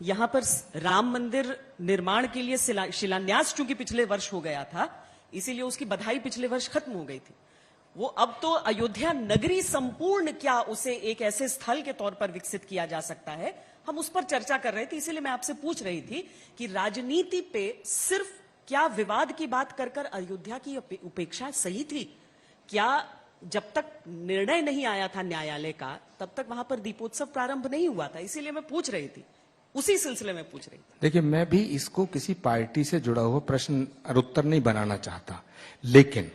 यहां पर राम मंदिर निर्माण के लिए शिलान्यास चूंकि पिछले वर्ष हो गया था, इसीलिए उसकी बधाई पिछले वर्ष खत्म हो गई थी। वो अब तो अयोध्या नगरी संपूर्ण क्या उसे एक ऐसे स्थल के तौर पर विकसित किया जा सकता है, हम उस पर चर्चा कर रहे थे। इसीलिए मैं आपसे पूछ रही थी कि राजनीति पे सिर्फ क्या विवाद की बात कर कर अयोध्या की उपेक्षा सही थी? क्या जब तक निर्णय नहीं आया था न्यायालय का, तब तक वहां पर दीपोत्सव प्रारंभ नहीं हुआ था? इसीलिए मैं पूछ रही थी, उसी सिलसिले में पूछ रही थी। देखिए, मैं भी इसको किसी पार्टी से जुड़ा हुआ प्रश्न और उत्तर नहीं बनाना चाहता, लेकिन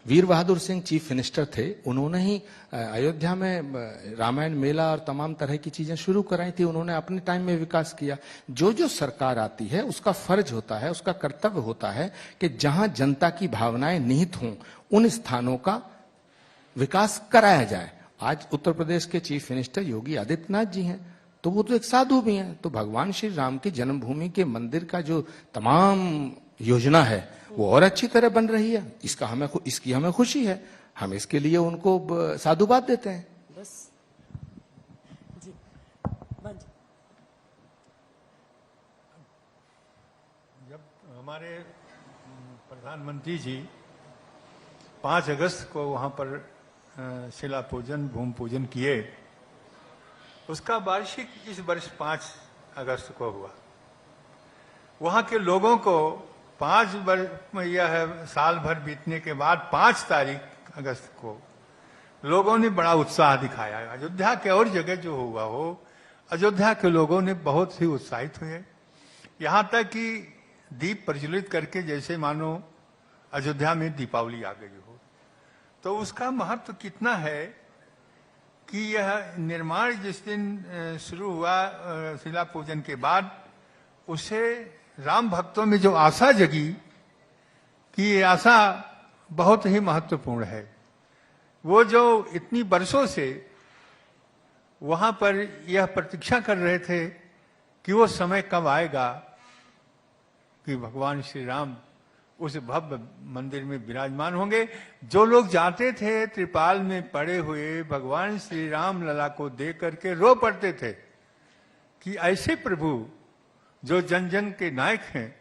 वीर बहादुर सिंह चीफ मिनिस्टर थे, उन्होंने ही अयोध्या में रामायण मेला और तमाम तरह की चीजें शुरू कराई थी। उन्होंने अपने टाइम में विकास किया। जो जो सरकार आती है उसका फर्ज होता है, उसका कर्तव्य होता है कि जहां जनता की भावनाएं निहित हों उन स्थानों का विकास कराया जाए। आज उत्तर प्रदेश के चीफ मिनिस्टर योगी आदित्यनाथ जी हैं, तो वो तो एक साधु भी हैं। तो भगवान श्री राम की जन्मभूमि के मंदिर का जो तमाम योजना है वो और अच्छी तरह बन रही है, इसकी हमें खुशी है। हम इसके लिए उनको साधुवाद देते हैं। बस जी, जब हमारे प्रधानमंत्री जी 5 अगस्त को वहां पर शिला पूजन भूमि पूजन किए, उसका वार्षिक इस वर्ष 5 अगस्त को हुआ। वहां के लोगों को 5 वर्ष यह साल भर बीतने के बाद 5 तारीख अगस्त को लोगों ने बड़ा उत्साह दिखाया। अयोध्या के और जगह जो हुआ हो, अयोध्या के लोगों ने बहुत ही उत्साहित हुए। यहां तक कि दीप प्रज्वलित करके जैसे मानो अयोध्या में दीपावली आ गई हो। तो उसका महत्व कितना है कि यह निर्माण जिस दिन शुरू हुआ शिला पूजन के बाद, उसे राम भक्तों में जो आशा जगी कि ये आशा बहुत ही महत्वपूर्ण है। वो जो इतनी वर्षों से वहां पर यह प्रतीक्षा कर रहे थे कि वो समय कब आएगा कि भगवान श्री राम उस भव्य मंदिर में विराजमान होंगे। जो लोग जाते थे त्रिपाल में पड़े हुए भगवान श्री राम लला को देख करके रो पड़ते थे कि ऐसे प्रभु जो जन जन के नायक हैं,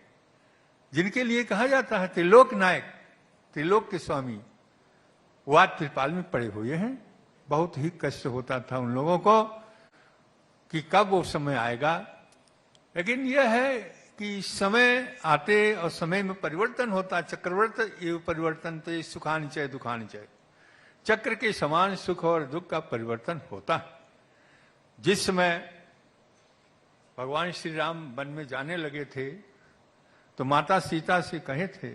जिनके लिए कहा जाता है त्रिलोक नायक, त्रिलोक के स्वामी, वो आज त्रिपाल में पड़े हुए हैं। बहुत ही कष्ट होता था उन लोगों को कि कब वो समय आएगा। लेकिन यह है कि समय आते और समय में परिवर्तन होता। चक्रवर्ती एवं परिवर्तन तो ये सुखान चय दुखान चय, चक्र के समान सुख और दुख का परिवर्तन होता है। जिस समय भगवान श्री राम वन में जाने लगे थे तो माता सीता से कहे थे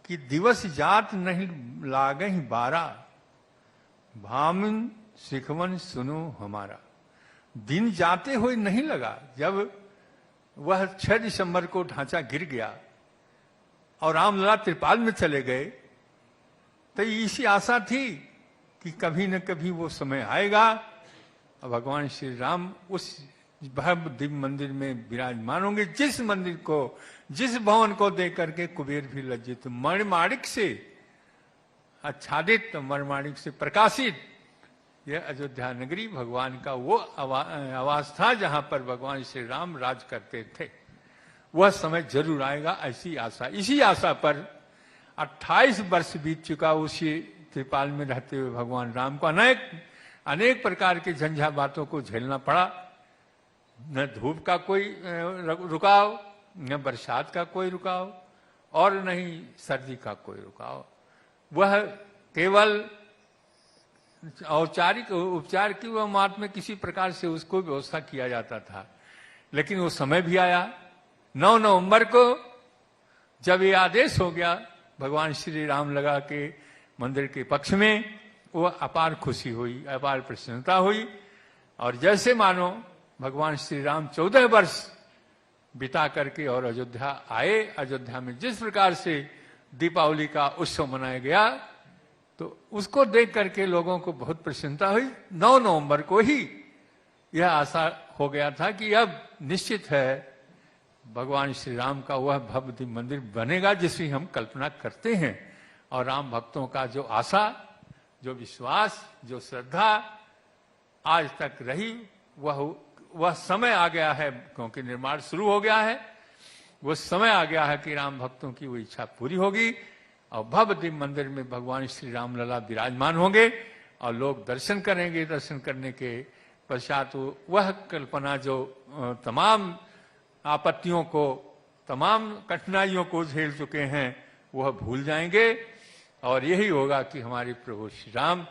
कि दिवस जात नहीं लागहि बारा, भामन सिखवन सुनो हमारा। दिन जाते हुए नहीं लगा। जब वह 6 दिसंबर को ढांचा गिर गया और रामलला त्रिपाल में चले गए, तो इसी आशा थी कि कभी न कभी वो समय आएगा और भगवान श्री राम उस भव्य दिव्य मंदिर में विराजमान होंगे। जिस मंदिर को, जिस भवन को देख करके कुबेर भी लज्जित, मणिमाणिक से आच्छादित, मणिमाणिक से प्रकाशित यह अयोध्या नगरी भगवान का वो आवास था जहां पर भगवान श्री राम राज करते थे। वह समय जरूर आएगा, ऐसी आशा। इसी आशा पर 28 वर्ष बीत चुका। उसी त्रिपाल में रहते हुए भगवान राम को अनेक प्रकार के झंझावातों को झेलना पड़ा। न धूप का कोई रुकाव, न बरसात का कोई रुकाव, और न ही सर्दी का कोई रुकाव। वह केवल औपचारिक उपचार की वह मात में किसी प्रकार से उसको व्यवस्था किया जाता था। लेकिन वो समय भी आया 9 नवंबर को, जब ये आदेश हो गया भगवान श्री राम लगा के मंदिर के पक्ष में, वो अपार खुशी हुई, अपार प्रसन्नता हुई। और जैसे मानो भगवान श्री राम 14 वर्ष बिता करके और अयोध्या आए। अयोध्या में जिस प्रकार से दीपावली का उत्सव मनाया गया, तो उसको देख करके लोगों को बहुत प्रसन्नता हुई। 9 नवंबर को ही यह आशा हो गया था कि अब निश्चित है भगवान श्री राम का वह भव्य मंदिर बनेगा जिसकी हम कल्पना करते हैं। और राम भक्तों का जो आशा, जो विश्वास, जो श्रद्धा आज तक रही, वह वह समय आ गया है, क्योंकि निर्माण शुरू हो गया है, वो समय आ गया है कि राम भक्तों की वो इच्छा पूरी होगी और भव्य दिव्य मंदिर में भगवान श्री राम लला विराजमान होंगे और लोग दर्शन करेंगे। दर्शन करने के पश्चात वह कल्पना जो तमाम आपत्तियों को, तमाम कठिनाइयों को झेल चुके हैं, वह भूल जाएंगे और यही होगा कि हमारे प्रभु श्री राम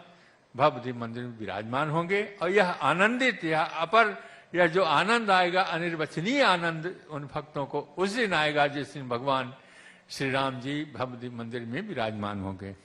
भव्य दिव्य मंदिर में विराजमान होंगे। और यह आनंदित, यह जो आनंद आएगा, अनिर्वचनीय आनंद उन भक्तों को उस दिन आएगा जिस दिन भगवान श्री राम जी भव्य दिव्य मंदिर में विराजमान होंगे।